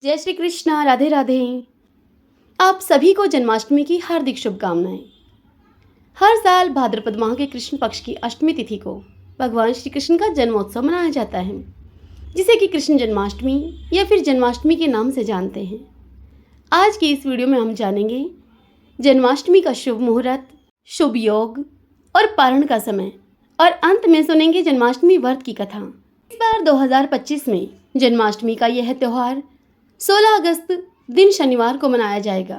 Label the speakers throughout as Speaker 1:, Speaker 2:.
Speaker 1: जय श्री कृष्णा। राधे राधे। आप सभी को जन्माष्टमी की हार्दिक शुभकामनाएं। हर साल भाद्रपद माह के कृष्ण पक्ष की अष्टमी तिथि को भगवान श्री कृष्ण का जन्मोत्सव मनाया जाता है, जिसे कि कृष्ण जन्माष्टमी या फिर जन्माष्टमी के नाम से जानते हैं। आज की इस वीडियो में हम जानेंगे जन्माष्टमी का शुभ मुहूर्त, शुभ योग और पारण का समय, और अंत में सुनेंगे जन्माष्टमी व्रत की कथा। इस बार 2025 में जन्माष्टमी का यह त्यौहार 16 अगस्त दिन शनिवार को मनाया जाएगा।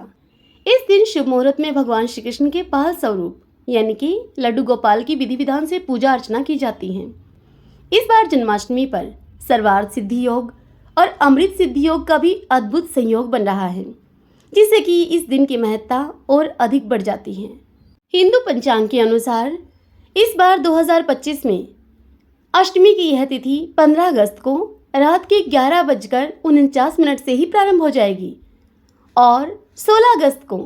Speaker 1: इस दिन शुभ मुहूर्त में भगवान श्री कृष्ण के पाल स्वरूप यानी कि लड्डू गोपाल की विधि विधान से पूजा अर्चना की जाती है। इस बार जन्माष्टमी पर सर्वार्थ सिद्धि योग और अमृत सिद्धि योग का भी अद्भुत संयोग बन रहा है, जिससे कि इस दिन की महत्ता और अधिक बढ़ जाती है। हिंदू पंचांग के अनुसार इस बार 2025 में अष्टमी की यह तिथि 15 अगस्त को रात के 11:49 से ही प्रारंभ हो जाएगी और 16 अगस्त को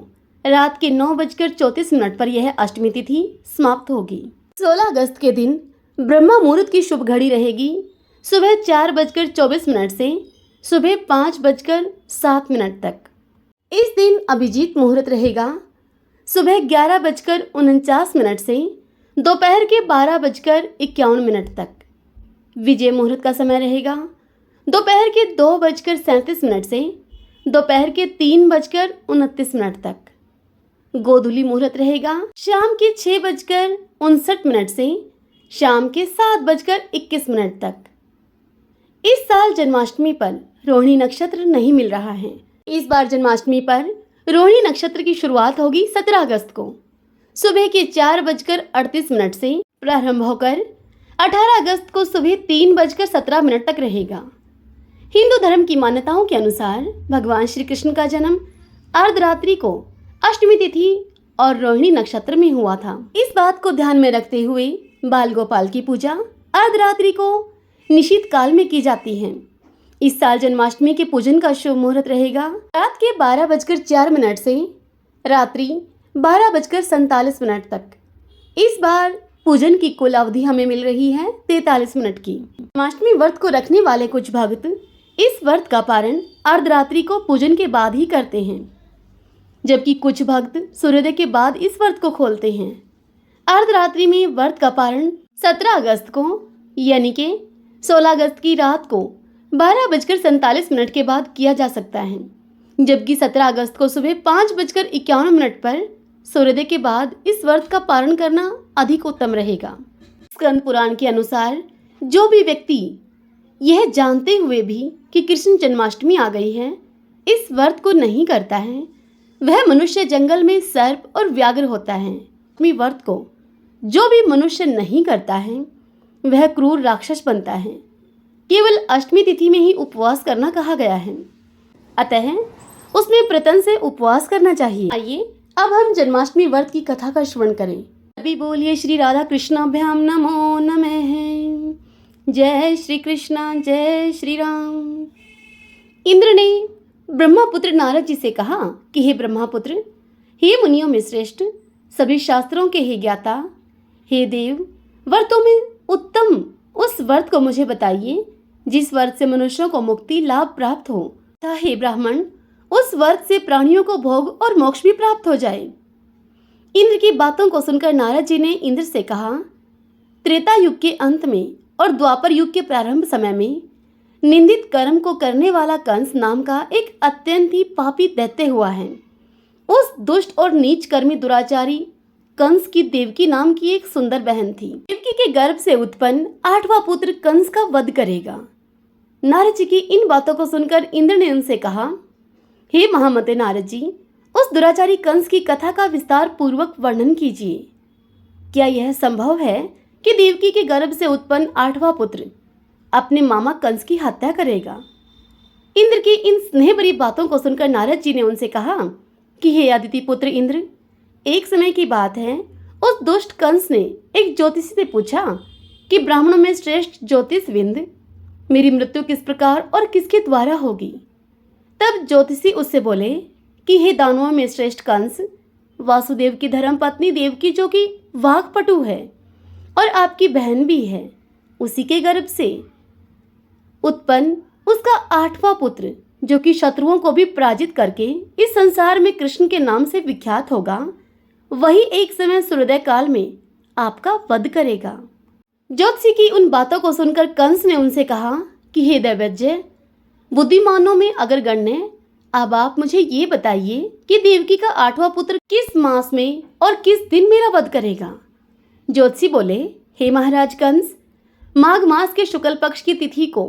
Speaker 1: रात के 9:34 पर यह अष्टमी तिथि समाप्त होगी। 16 अगस्त के दिन ब्रह्म मुहूर्त की शुभ घड़ी रहेगी सुबह 4:24 से सुबह 5:07 तक। इस दिन अभिजीत मुहूर्त रहेगा सुबह 11:49 से दोपहर के 12:51 तक। विजय मुहूर्त का समय रहेगा दोपहर के 2:37 से दोपहर के 3:29 तक। गोधूली मुहूर्त रहेगा शाम के 6:59 से शाम के 7:21 तक। इस साल जन्माष्टमी पर रोहिणी नक्षत्र नहीं मिल रहा है। इस बार जन्माष्टमी पर रोहिणी नक्षत्र की शुरुआत होगी 17 अगस्त को सुबह के 4:38 से प्रारंभ होकर 18 अगस्त को सुबह 3:17 तक रहेगा। हिंदू धर्म की मान्यताओं के अनुसार भगवान श्री कृष्ण का जन्म अर्धरात्रि को अष्टमी तिथि और रोहिणी नक्षत्र में हुआ था। इस बात को ध्यान में रखते हुए बाल गोपाल की पूजा अर्धरात्रि को निशित काल में की जाती है। इस साल जन्माष्टमी के पूजन का शुभ मुहूर्त रहेगा रात के 12:04 से रात्रि 12:47 तक। इस बार पूजन की कुल अवधि हमें मिल रही है 43 मिनट की। जन्माष्टमी व्रत को रखने वाले कुछ भक्त इस व्रत का पारण अर्धरात्रि को पूजन के बाद ही करते हैं, जबकि कुछ भक्त सूर्योदय के बाद इस व्रत को खोलते हैं। अर्धरात्रि में व्रत का पारण 17 अगस्त को यानी कि 16 अगस्त की रात को 12:47 के बाद किया जा सकता है, जबकि 17 अगस्त को सुबह 5:51 पर सूर्योदय के बाद इस व्रत का पारण करना अधिक उत्तम रहेगा। स्कंद पुराण के अनुसार जो भी व्यक्ति यह जानते हुए भी कि कृष्ण जन्माष्टमी आ गई है इस व्रत को नहीं करता है, वह मनुष्य जंगल में सर्प और व्याघ्र होता है। व्रत को जो भी मनुष्य नहीं करता है वह क्रूर राक्षस बनता है। केवल अष्टमी तिथि में ही उपवास करना कहा गया है, अतः उसमें प्रतन से उपवास करना चाहिए। आइए अब हम जन्माष्टमी व्रत की कथा का श्रवण करें। अभी बोलिए श्री राधा कृष्णाभ्याम नमो नमः। जय श्री कृष्णा, जय श्री राम। इंद्र ने ब्रह्मपुत्र नारद जी से कहा कि हे ब्रह्मपुत्र, हे मुनियों में श्रेष्ठ, सभी शास्त्रों के हे ज्ञाता, हे देव, व्रतों में उत्तम उस व्रत को मुझे बताइए जिस व्रत से मनुष्यों को मुक्ति लाभ प्राप्त हो, तथा हे ब्राह्मण, उस व्रत से प्राणियों को भोग और मोक्ष भी प्राप्त हो जाए। इंद्र की बातों को सुनकर नारद जी ने इंद्र से कहा, त्रेता युग के अंत में और द्वापर युग के प्रारंभ समय में निंदित कर्म को करने वाला कंस नाम का एक अत्यंत ही पापी दैत्य हुआ है। उस दुष्ट और नीच कर्मी दुराचारी कंस की देवकी नाम की एक सुंदर बहन थी। देवकी के गर्भ से उत्पन्न 8वां पुत्र कंस का वध करेगा। नारद जी की इन बातों को सुनकर इंद्र ने उनसे कहा, हे महामते नारद जी, उस दुराचारी कंस की कथा का विस्तार पूर्वक वर्णन कीजिए। क्या यह संभव है कि देवकी के गर्भ से उत्पन्न 8वां पुत्र अपने मामा कंस की हत्या करेगा? इंद्र की इन स्नेह भरी बातों को सुनकर नारद जी ने उनसे कहा कि हे अदिति पुत्र इंद्र, एक समय की बात है, उस दुष्ट कंस ने एक ज्योतिषी से पूछा कि ब्राह्मणों में श्रेष्ठ ज्योतिषविंद, मेरी मृत्यु किस प्रकार और किसके द्वारा होगी? तब ज्योतिषी उससे बोले कि हे दानवों में श्रेष्ठ कंस, वासुदेव की धर्म पत्नी देवकी, जो कि वाक्पटु है और आपकी बहन भी है, उसी के गर्भ से उत्पन्न उसका 8वां पुत्र जो कि शत्रुओं को भी पराजित करके इस संसार में कृष्ण के नाम से विख्यात होगा, वही एक समय सूर्योदय काल में आपका वध करेगा। ज्योतिषी की उन बातों को सुनकर कंस ने उनसे कहा कि हे दैवज्ञ, बुद्धिमानों में अगर गण्य, अब आप मुझे ये बताइए कि देवकी का 8वां पुत्र किस मास में और किस दिन मेरा वध करेगा। ज्योतिषी बोले, हे महाराज कंस, माघ मास के शुक्ल पक्ष की तिथि को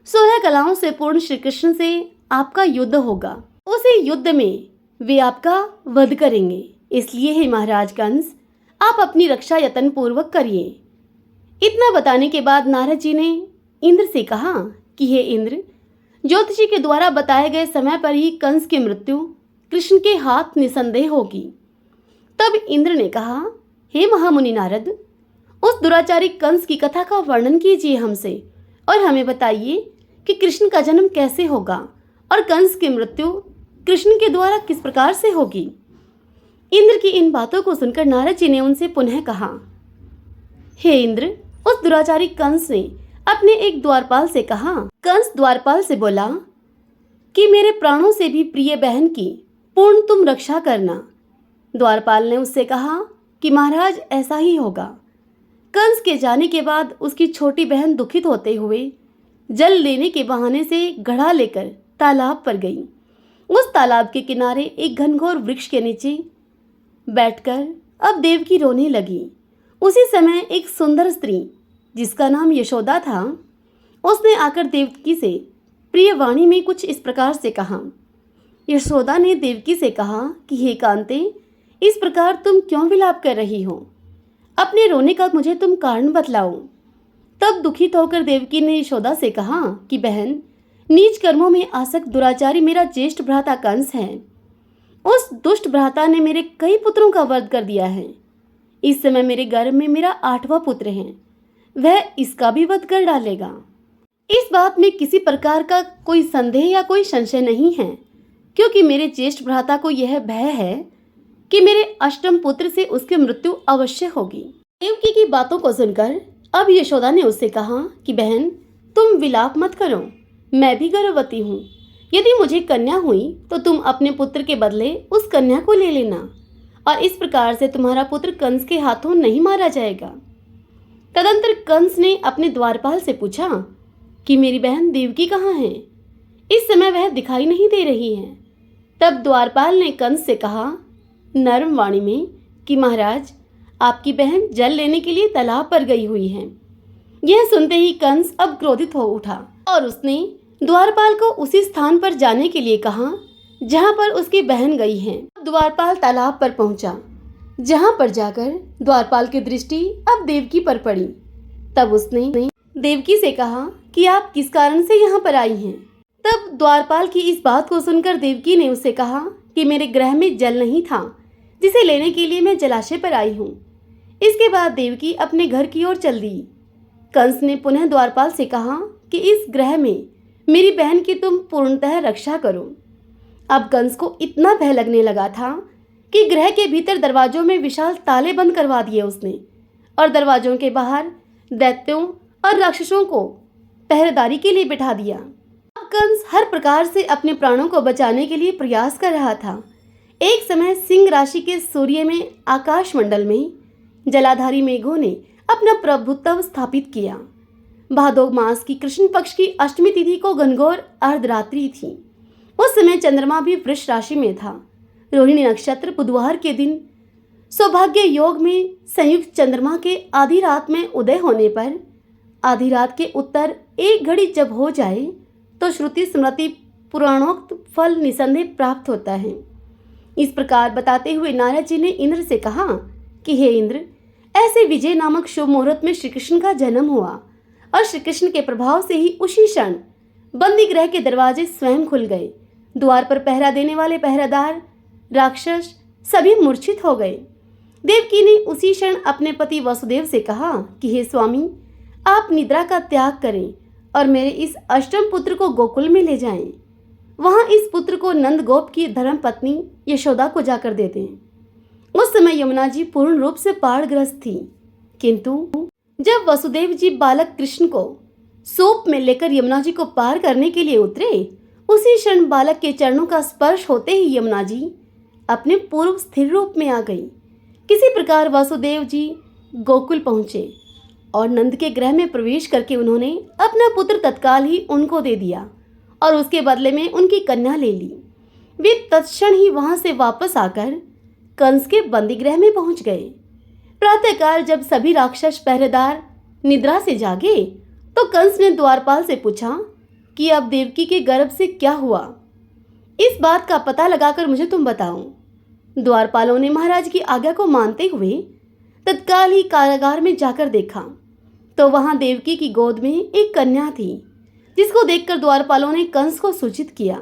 Speaker 1: 16 कलाओं से पूर्ण श्री कृष्ण से आपका युद्ध होगा। उसी युद्ध में वे आपका वध करेंगे। इसलिए हे महाराज कंस, आप अपनी रक्षा यत्न पूर्वक करिए। इतना बताने के बाद नारद जी ने इंद्र से कहा कि हे इंद्र, ज्योतिषी के द्वारा बताए गए समय पर ही कंस की मृत्यु कृष्ण के हाथ निसंदेह होगी। तब इंद्र ने कहा, हे महामुनि नारद, उस दुराचारी कंस की कथा का वर्णन कीजिए हमसे और हमें बताइए कि कृष्ण का जन्म कैसे होगा और कंस की मृत्यु कृष्ण के द्वारा किस प्रकार से होगी। इंद्र की इन बातों को सुनकर नारद जी ने उनसे पुनः कहा, हे इंद्र, उस दुराचारी कंस ने अपने एक द्वारपाल से कहा। कंस द्वारपाल से बोला कि मेरे प्राणों से भी प्रिय बहन की पूर्ण तुम रक्षा करना। द्वारपाल ने उससे कहा कि महाराज ऐसा ही होगा। कंस के जाने के बाद उसकी छोटी बहन दुखित होते हुए जल लेने के बहाने से घड़ा लेकर तालाब पर गई। उस तालाब के किनारे एक घनघोर वृक्ष के नीचे बैठकर अब देवकी रोने लगी। उसी समय एक सुंदर स्त्री जिसका नाम यशोदा था, उसने आकर देवकी से प्रिय वाणी में कुछ इस प्रकार से कहा। यशोदा ने देवकी से कहा कि हे कांते, इस प्रकार तुम क्यों विलाप कर रही हो? अपने रोने का मुझे तुम कारण बतलाओ। तब दुखित होकर देवकी ने यशोदा से कहा कि बहन, नीच कर्मों में आसक्त दुराचारी मेरा ज्येष्ठ भ्राता कंस है। उस दुष्ट भ्राता ने मेरे कई पुत्रों का वध कर दिया है। इस समय मेरे गर्भ में मेरा 8वां पुत्र है, वह इसका भी वध कर डालेगा। इस बात में किसी प्रकार का कोई संदेह या कोई संशय नहीं है, क्योंकि मेरे ज्येष्ठ भ्राता को यह भय है कि मेरे अष्टम पुत्र से उसकी मृत्यु अवश्य होगी। देवकी की बातों को सुनकर अब यशोदा ने उससे कहा कि बहन, तुम विलाप मत करो, मैं भी गर्भवती हूँ। यदि मुझे कन्या हुई तो तुम अपने पुत्र के बदले उस कन्या को ले लेना और इस प्रकार से तुम्हारा पुत्र कंस के हाथों नहीं मारा जाएगा। तदंतर कंस ने अपने द्वारपाल से पूछा कि मेरी बहन देवकी कहाँ है? इस समय वह दिखाई नहीं दे रही है। तब द्वारपाल ने कंस से कहा नर्म वाणी में कि महाराज, आपकी बहन जल लेने के लिए तालाब पर गई हुई है। यह सुनते ही कंस अब क्रोधित हो उठा और उसने द्वारपाल को उसी स्थान पर जाने के लिए कहा जहां पर उसकी बहन गई है। द्वारपाल तालाब पर पहुंचा, जहां पर जाकर द्वारपाल की दृष्टि अब देवकी पर पड़ी। तब उसने देवकी से कहा कि आप किस कारण से यहाँ पर आई हैं। तब द्वारपाल की इस बात को सुनकर देवकी ने उससे कहा कि मेरे गृह में जल नहीं था, जिसे लेने के लिए मैं जलाशय पर आई हूँ। इसके बाद देवकी अपने घर की ओर चल दी। कंस ने पुनः द्वारपाल से कहा कि इस ग्रह में मेरी बहन की तुम पूर्णतः रक्षा करो। अब कंस को इतना भय लगने लगा था कि गृह के भीतर दरवाजों में विशाल ताले बंद करवा दिए उसने और दरवाजों के बाहर दैत्यों और राक्षसों को पहरेदारी के लिए बिठा दिया। अब कंस हर प्रकार से अपने प्राणों को बचाने के लिए प्रयास कर रहा था। एक समय सिंह राशि के सूर्य में आकाश मंडल में जलाधारी मेघों ने अपना प्रभुत्व स्थापित किया। भादो मास की कृष्ण पक्ष की अष्टमी तिथि को घनघोर अर्धरात्रि थी। उस समय चंद्रमा भी वृष राशि में था। रोहिणी नक्षत्र बुधवार के दिन सौभाग्य योग में संयुक्त चंद्रमा के आधी रात में उदय होने पर आधी रात के उत्तर एक घड़ी जब हो जाए तो श्रुति स्मृति पुराणोक्त फल निसंदेह प्राप्त होता है। इस प्रकार बताते हुए नारद जी ने इंद्र से कहा कि हे इंद्र, ऐसे विजय नामक शुभ मुहूर्त में श्री कृष्ण का जन्म हुआ और श्री कृष्ण के प्रभाव से ही उसी क्षण बंदी गृह के दरवाजे स्वयं खुल गए। द्वार पर पहरा देने वाले पहरेदार राक्षस सभी मूर्छित हो गए। देवकी ने उसी क्षण अपने पति वसुदेव से कहा कि हे स्वामी, आप निद्रा का त्याग करें और मेरे इस अष्टम पुत्र को गोकुल में ले जाएं। वहां इस पुत्र को नंद गोप की धर्म पत्नी यशोदा को जाकर दे दें। उस समय यमुना जी पूर्ण रूप से बाढ़ग्रस्त थी, किंतु जब वसुदेव जी बालक कृष्ण को सूप में लेकर यमुना जी को पार करने के लिए उतरे, उसी क्षण बालक के चरणों का स्पर्श होते ही यमुना जी अपने पूर्व स्थिर रूप में आ गई। किसी प्रकार वासुदेव जी गोकुल पहुंचे और नंद के गृह में प्रवेश करके उन्होंने अपना पुत्र तत्काल ही उनको दे दिया और उसके बदले में उनकी कन्या ले ली। वे तत्क्षण ही वहां से वापस आकर कंस के बंदी गृह में पहुंच गए। प्रातःकाल जब सभी राक्षस पहरेदार निद्रा से जागे तो कंस ने द्वारपाल से पूछा कि अब देवकी के गर्भ से क्या हुआ। इस बात का पता लगाकर मुझे तुम बताओ। द्वारपालों ने महाराज की आज्ञा को मानते हुए तत्काल ही कारागार में जाकर देखा तो वहां देवकी की गोद में एक कन्या थी, जिसको देखकर द्वारपालों ने कंस को सूचित किया।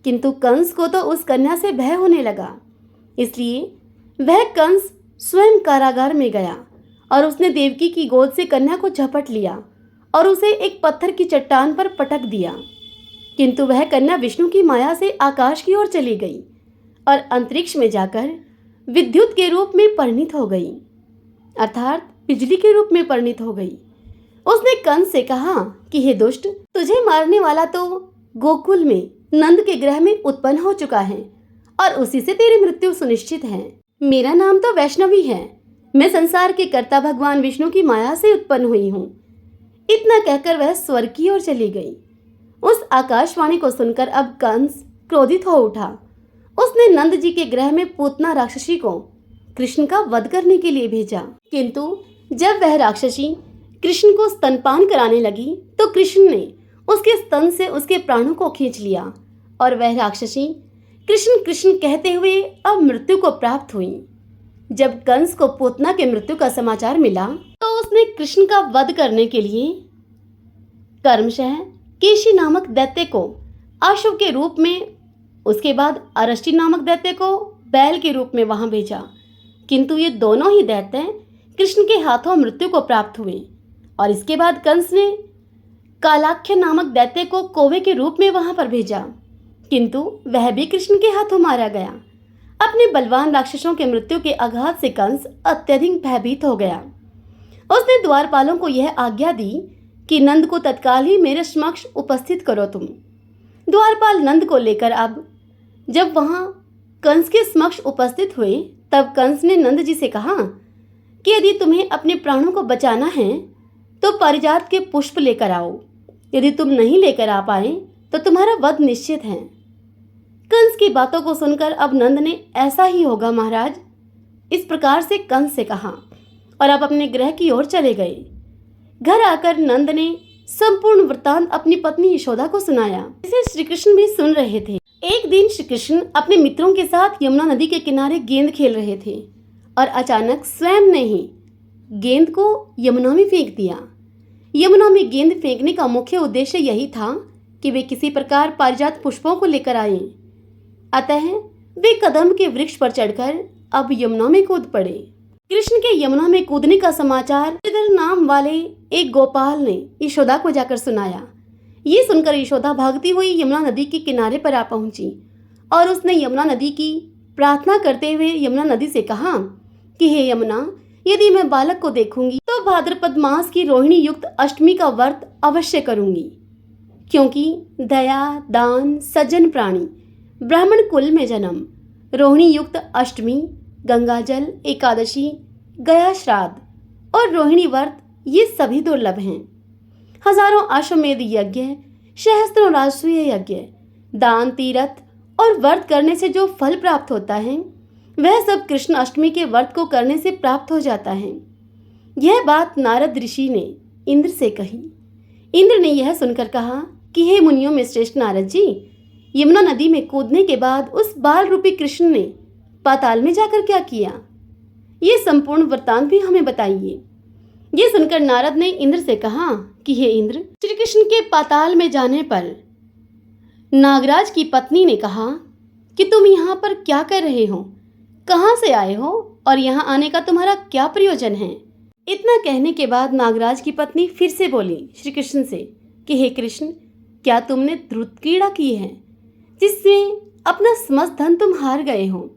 Speaker 1: किंतु कंस को तो उस कन्या से भय होने लगा, इसलिए वह कंस स्वयं कारागार में गया और उसने देवकी की गोद से कन्या को झपट लिया और उसे एक पत्थर की चट्टान पर पटक दिया। किंतु वह कन्या विष्णु की माया से आकाश की ओर चली गई और अंतरिक्ष में जाकर विद्युत के रूप में परिणित हो गई, अर्थात बिजली के रूप में परिणित हो गई। उसने कंस से कहा कि हे दुष्ट, तुझे मारने वाला तो गोकुल में नंद के गृह में उत्पन्न हो चुका है और उसी से तेरी मृत्यु सुनिश्चित है। मेरा नाम तो वैष्णवी है, मैं संसार के कर्ता भगवान विष्णु की माया से उत्पन्न हुई हूँ। इतना कहकर वह स्वर्ग की ओर चली गई। उस आकाशवाणी को सुनकर अब कंस क्रोधित हो उठा। उसने नंद जी के गृह में पूतना राक्षसी को कृष्ण का वध करने के लिए भेजा। किंतु जब वह राक्षसी कृष्ण को स्तनपान कराने लगी तो कृष्ण ने उसके स्तन से उसके प्राणों को खींच लिया और वह राक्षसी कृष्ण कृष्ण कहते हुए अब मृत्यु को प्राप्त हुई। जब कंस को पूतना के मृत्यु का समाचार मिला तो उसने कृष्ण का वध करने के लिए कर्मशः केशी नामक दैत्य को अश्व के रूप में, उसके बाद अरष्टि नामक दैत्य को बैल के रूप में वहां भेजा। किंतु ये दोनों ही दैत्य कृष्ण के हाथों मृत्यु को प्राप्त हुए और इसके बाद कंस ने कालाख्य नामक दैत्य को कौवे के रूप में वहां पर भेजा, किंतु वह भी कृष्ण के हाथों मारा गया। अपने बलवान राक्षसों के मृत्यु के आघात से कंस अत्यधिक भयभीत हो गया। उसने द्वारपालों को यह आज्ञा दी कि नंद को तत्काल ही मेरे समक्ष उपस्थित करो तुम। द्वारपाल नंद को लेकर अब जब वहां कंस के समक्ष उपस्थित हुए तब कंस ने नंद जी से कहा कि यदि तुम्हें अपने प्राणों को बचाना है तो पारिजात के पुष्प लेकर आओ, यदि तुम नहीं लेकर आ पाए तो तुम्हारा वध निश्चित है। कंस की बातों को सुनकर अब नंद ने ऐसा ही होगा महाराज, इस प्रकार से कंस से कहा और अब अपने गृह की ओर चले गए। घर आकर नंद ने संपूर्ण वृत्तांत अपनी पत्नी यशोदा को सुनाया। इसे श्री कृष्ण भी सुन रहे थे। एक दिन श्री कृष्ण अपने मित्रों के साथ यमुना नदी के किनारे गेंद खेल रहे थे और अचानक स्वयं ने ही गेंद को यमुना में फेंक दिया। यमुना में गेंद फेंकने का मुख्य उद्देश्य यही था कि वे किसी प्रकार पारिजात पुष्पों को लेकर आए। अतः वे कदम के वृक्ष पर चढ़कर अब यमुना में कूद पड़े। कृष्ण के यमुना में कूदने का समाचार इधर नाम वाले एक गोपाल ने यशोदा को जाकर सुनाया। ये सुनकर यशोदा भागती हुई यमुना नदी के किनारे पर आ पहुंची और उसने यमुना नदी की प्रार्थना करते हुए यमुना नदी से कहा कि हे यमुना, यदि मैं बालक को देखूंगी तो भाद्रपद मास की रोहिणी युक्त अष्टमी का व्रत अवश्य करूंगी, क्योंकि दया, दान, सज्जन प्राणी, ब्राह्मण कुल में जन्म, रोहिणी युक्त अष्टमी, गंगाजल, एकादशी, गया श्राद्ध और रोहिणी व्रत ये सभी दुर्लभ हैं। हजारों अश्वमेध यज्ञ, सहस्त्रों राजसूय यज्ञ, दान, तीर्थ और व्रत करने से जो फल प्राप्त होता है वह सब कृष्ण अष्टमी के व्रत को करने से प्राप्त हो जाता है। यह बात नारद ऋषि ने इंद्र से कही। इंद्र ने यह सुनकर कहा कि हे मुनियों में श्रेष्ठ नारद जी, यमुना नदी में कूदने के बाद उस बाल रूपी कृष्ण ने पाताल में जाकर क्या किया, ये संपूर्ण वृत्तांत भी हमें बताइए। ये सुनकर नारद ने इंद्र से कहा कि हे इंद्र, श्री कृष्ण के पाताल में जाने पर नागराज की पत्नी ने कहा कि तुम यहाँ पर क्या कर रहे हो, कहाँ से आए हो और यहाँ आने का तुम्हारा क्या प्रयोजन है। इतना कहने के बाद नागराज की पत्नी फिर से बोली श्री कृष्ण से कि हे कृष्ण, क्या तुमने धृत क्रीड़ा की है जिसमें अपना समस्त धन तुम हार गए हो?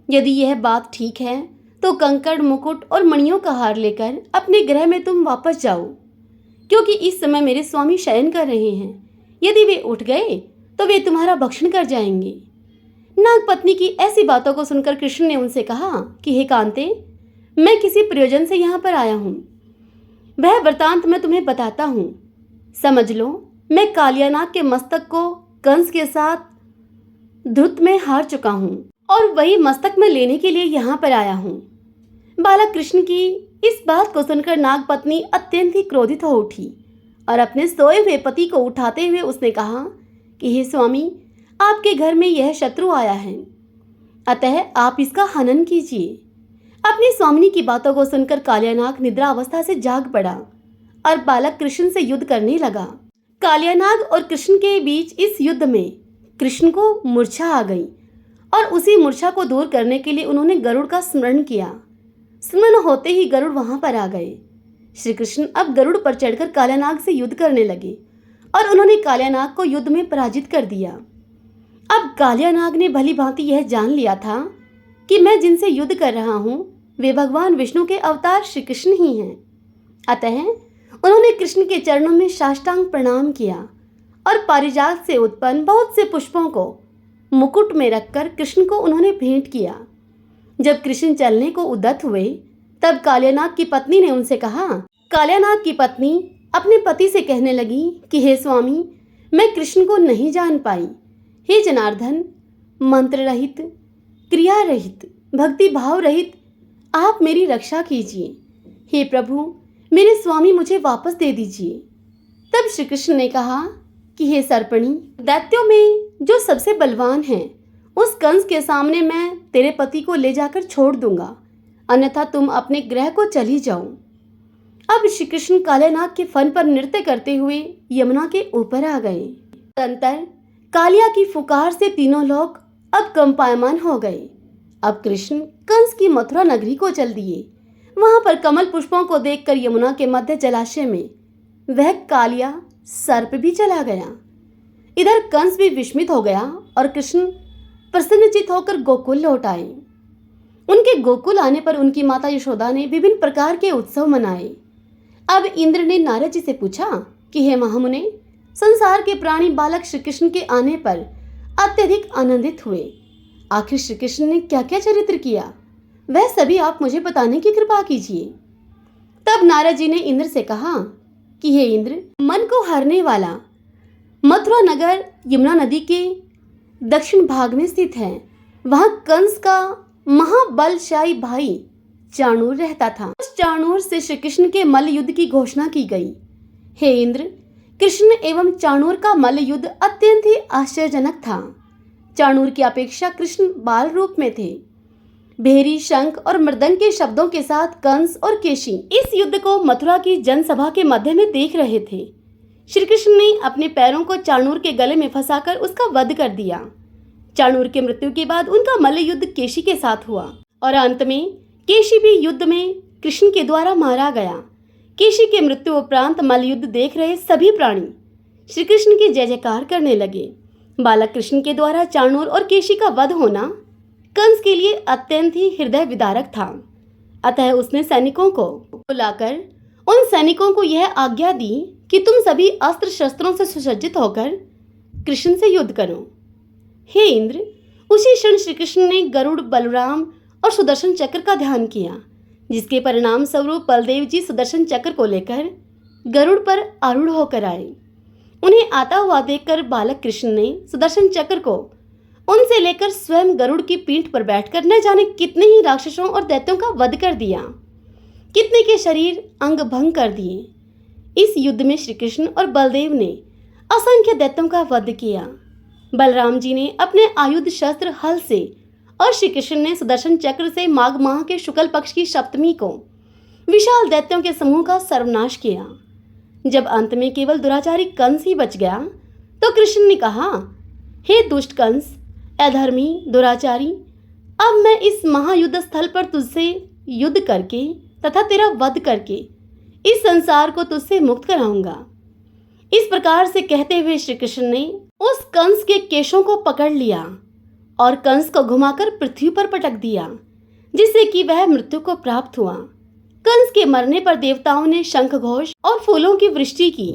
Speaker 1: यदि यह बात ठीक है तो कंकड़, मुकुट और मणियों का हार लेकर अपने गृह में तुम वापस जाओ, क्योंकि इस समय मेरे स्वामी शयन कर रहे हैं। यदि वे उठ गए तो वे तुम्हारा भक्षण कर जाएंगे। नाग पत्नी की ऐसी बातों को सुनकर कृष्ण ने उनसे कहा कि हे कांते, मैं किसी प्रयोजन से यहाँ पर आया हूँ। वह वृतांत मैं तुम्हें बताता हूँ। समझ लो, मैं कालियानाग के मस्तक को कंस के साथ धृत में हार चुका हूँ और वही मस्तक में लेने के लिए यहाँ पर आया हूँ। बालक कृष्ण की इस बात को सुनकर नाग पत्नी अत्यंत ही क्रोधित हो उठी और अपने सोए हुए पति को उठाते हुए उसने कहा कि हे स्वामी, आपके घर में यह शत्रु आया है, अतः आप इसका हनन कीजिए। अपनी स्वामिनी की बातों को सुनकर कालियानाग निद्रा अवस्था से जाग पड़ा और बालक कृष्ण से युद्ध करने लगा। कालियानाग और कृष्ण के बीच इस युद्ध में कृष्ण को मूर्छा आ गई और उसी मूर्छा को दूर करने के लिए उन्होंने गरुड़ का स्मरण किया। स्मरण होते ही गरुड़ वहां पर आ गए। श्री कृष्ण अब गरुड़ पर चढ़कर कालियानाग से युद्ध करने लगे और उन्होंने कालियानाग को युद्ध में पराजित कर दिया। अब कालियानाग ने भली भांति यह जान लिया था कि मैं जिनसे युद्ध कर रहा हूँ वे भगवान विष्णु के अवतार श्री कृष्ण ही हैं। अतः उन्होंने कृष्ण के चरणों में साष्टांग प्रणाम किया और पारिजात से उत्पन्न बहुत से पुष्पों को मुकुट में रखकर कृष्ण को उन्होंने भेंट किया। जब कृष्ण चलने को उद्यत हुए तब कालियानाग की पत्नी ने उनसे कहा। कालियानाग की पत्नी अपने पति से कहने लगी कि हे स्वामी, मैं कृष्ण को नहीं जान पाई। हे जनार्दन, मंत्र रहित, क्रिया रहित, भक्ति भाव रहित आप मेरी रक्षा कीजिए। हे प्रभु, मेरे स्वामी मुझे वापस दे दीजिए। तब श्री कृष्ण ने कहा कि हे सर्पणी, दैत्यों में जो सबसे बलवान है उस कंस के सामने मैं तेरे पति को ले जाकर छोड़ दूंगा, अन्यथा तुम अपने गृह को चली जाओ। अब श्री कृष्ण कालियानाग के फन पर नृत्य करते हुए यमुना के ऊपर आ गए। तदंतर कालिया की फुकार से तीनों लोग अब कंपायमान हो गए। अब कृष्ण कंस की मथुरा नगरी को चल दिए। वहां पर कमल पुष्पों को देखकर यमुना के मध्य जलाशय में वह कालिया सर्प भी चला गया। इधर कंस भी विस्मित हो गया और कृष्ण प्रसन्नचित होकर गोकुल लौट आए। उनके गोकुल आने पर उनकी माता यशोदा ने विभिन्न प्रकार के उत्सव मनाए। अब इंद्र ने नारद जी से पूछा कि हे महामुने, संसार के प्राणी बालक श्री कृष्ण के आने पर अत्यधिक आनंदित हुए। आखिर श्री कृष्ण ने क्या क्या चरित्र किया, वह सभी आप मुझे बताने की कृपा कीजिए। तब नारद जी ने इंद्र से कहा कि हे इंद्र, मन को हरने वाला मथुरा नगर यमुना नदी के दक्षिण भाग में स्थित है। वहां कंस का महाबलशाली भाई चाणूर रहता था। उस चाणूर से श्री कृष्ण के मल्ल युद्ध की घोषणा की गई। हे इंद्र, कृष्ण एवं चाणूर का मल्ल युद्ध अत्यंत ही आश्चर्यजनक था। चाणूर की अपेक्षा कृष्ण बाल रूप में थे। भेरी, शंख और मृदंग के शब्दों के साथ कंस और केशी इस युद्ध को मथुरा की जनसभा के मध्य में देख रहे थे। श्री कृष्ण ने अपने पैरों को चाणूर के गले में फंसाकर उसका वध कर दिया। चाणूर की मृत्यु के बाद उनका मल्ल युद्ध केशी के साथ हुआ और अंत में केशी भी युद्ध में कृष्ण के द्वारा मारा गया। केशी के मृत्यु उपरांत मल्ल युद्ध देख रहे सभी प्राणी श्री कृष्ण की जय जयकार करने लगे। बालक कृष्ण के द्वारा चाणूर और केशी का वध होना कंस के लिए अत्यंत ही हृदय विदारक था। अतः उसने सैनिकों को बुलाकर उन सैनिकों को यह आज्ञा दी कि तुम सभी अस्त्र शस्त्रों से सुसज्जित होकर कृष्ण से युद्ध करो। हे इंद्र, उसी क्षण श्री कृष्ण ने गरुड़, बलराम और सुदर्शन चक्र का ध्यान किया, जिसके परिणाम स्वरूप बलदेव जी सुदर्शन चक्र को लेकर गरुड़ पर आरूढ़ होकर आए। उन्हें आता हुआ देखकर बालक कृष्ण ने सुदर्शन चक्र को उनसे लेकर स्वयं गरुड़ की पीठ पर बैठकर न जाने कितने ही राक्षसों और दैत्यों का वध कर दिया, कितने के शरीर अंग भंग कर दिए। इस युद्ध में श्री कृष्ण और बलदेव ने असंख्य दैत्यों का वध किया। बलराम जी ने अपने आयुध शस्त्र हल से और श्री कृष्ण ने सुदर्शन चक्र से माघ माह के शुक्ल पक्ष की सप्तमी को विशाल दैत्यों के समूह का सर्वनाश किया। जब अंत में केवल दुराचारी कंस ही बच गया तो कृष्ण ने कहा, हे दुष्ट कंस, अधर्मी, दुराचारी, अब मैं इस महायुद्ध स्थल पर तुझसे युद्ध करके तथा तेरा वध करके इस संसार को तुझसे मुक्त कराऊंगा। इस प्रकार से कहते हुए श्री कृष्ण ने उस कंस के केशों को पकड़ लिया और कंस को घुमाकर पृथ्वी पर पटक दिया, जिससे कि वह मृत्यु को प्राप्त हुआ। कंस के मरने पर देवताओं ने शंख घोष और फूलों की वृष्टि की।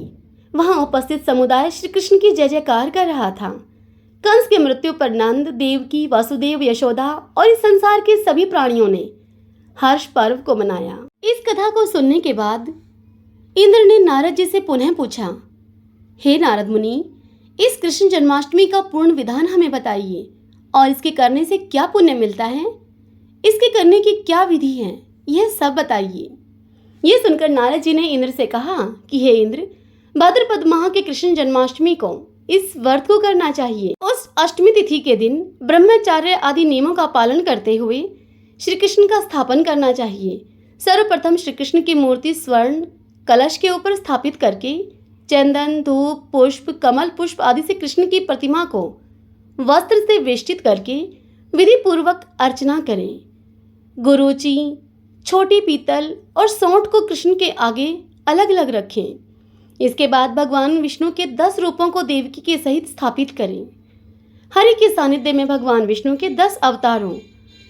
Speaker 1: वहां उपस्थित समुदाय श्री कृष्ण की जय जयकार कर रहा था। कंस की मृत्यु पर नंद, देवकी, वासुदेव, यशोदा और इस संसार के सभी प्राणियों ने हर्ष पर्व को मनाया। इस कथा को सुनने के बाद इंद्र ने नारद जी से पुनः पूछा, हे नारद मुनि, इस कृष्ण जन्माष्टमी का पूर्ण विधान हमें बताइए और इसके करने से क्या पुण्य मिलता है, इसके करने की क्या विधि है, यह सब बताइए। यह सुनकर नारद जी ने इंद्र से कहा कि हे इंद्र, भाद्रपद माह के कृष्ण जन्माष्टमी को इस व्रत को करना चाहिए। उस अष्टमी तिथि के दिन ब्रह्मचर्य आदि नियमों का पालन करते हुए श्री कृष्ण का स्थापन करना चाहिए। सर्वप्रथम श्री कृष्ण की मूर्ति स्वर्ण कलश के ऊपर स्थापित करके चंदन, धूप, पुष्प, कमल पुष्प आदि से कृष्ण की प्रतिमा को वस्त्र से वेष्टित करके विधि पूर्वक अर्चना करें। गुरुचि, छोटी पीतल और सौंठ को कृष्ण के आगे अलग अलग रखें। इसके बाद भगवान विष्णु के 10 रूपों को देवकी के सहित स्थापित करें। हरि के सानिध्य में भगवान विष्णु के 10 अवतारों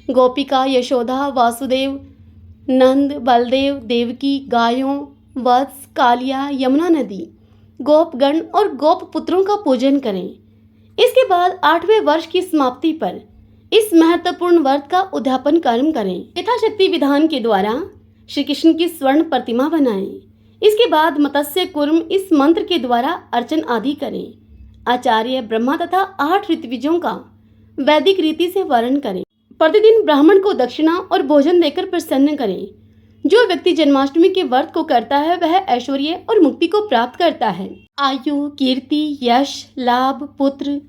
Speaker 1: गोपिका, यशोदा, वासुदेव, नंद, बलदेव, देवकी, गायों, वत्स, कालिया, यमुना नदी, गोपगण और गोप पुत्रों का पूजन करें। इसके बाद 8वें वर्ष की समाप्ति पर इस महत्वपूर्ण व्रत का उद्यापन कर्म करें। यथाशक्ति विधान के द्वारा श्री कृष्ण की स्वर्ण प्रतिमा बनाएं। इसके बाद मत्स्य कुर्म इस मंत्र के द्वारा अर्चन आदि करें। आचार्य ब्रह्मा तथा 8 ऋत्विजों का वैदिक रीति से वर्ण करें। प्रतिदिन ब्राह्मण को दक्षिणा और भोजन देकर प्रसन्न करें। जो व्यक्ति जन्माष्टमी के व्रत को करता है वह ऐश्वर्य और मुक्ति को प्राप्त करता है। आयु, कीर्ति, यश, लाभ, पुत्र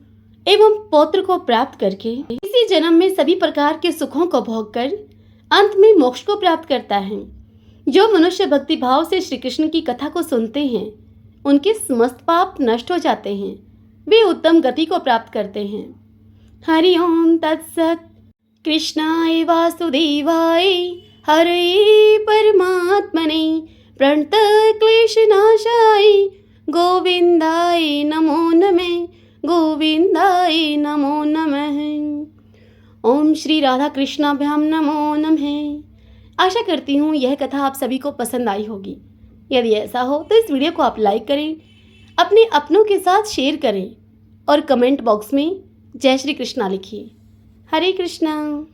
Speaker 1: एवं पौत्र को प्राप्त करके इसी जन्म में सभी प्रकार के सुखों को भोग कर अंत में मोक्ष को प्राप्त करता है। जो मनुष्य भक्ति भाव से श्री कृष्ण की कथा को सुनते हैं उनके समस्त पाप नष्ट हो जाते हैं, वे उत्तम गति को प्राप्त करते हैं। हरि ओम तत्सत। कृष्णाय वासुदेवाय हरे परमात्मने प्रणतक्लेशनाशाय गोविंदाय नमो नमः, गोविंदाय नमो नमः। ओम श्री राधा कृष्णाभ्याम नमो नमः। आशा करती हूँ यह कथा आप सभी को पसंद आई होगी। यदि ऐसा हो तो इस वीडियो को आप लाइक करें, अपने अपनों के साथ शेयर करें और कमेंट बॉक्स में जय श्री कृष्णा लिखिए। हरे कृष्णा।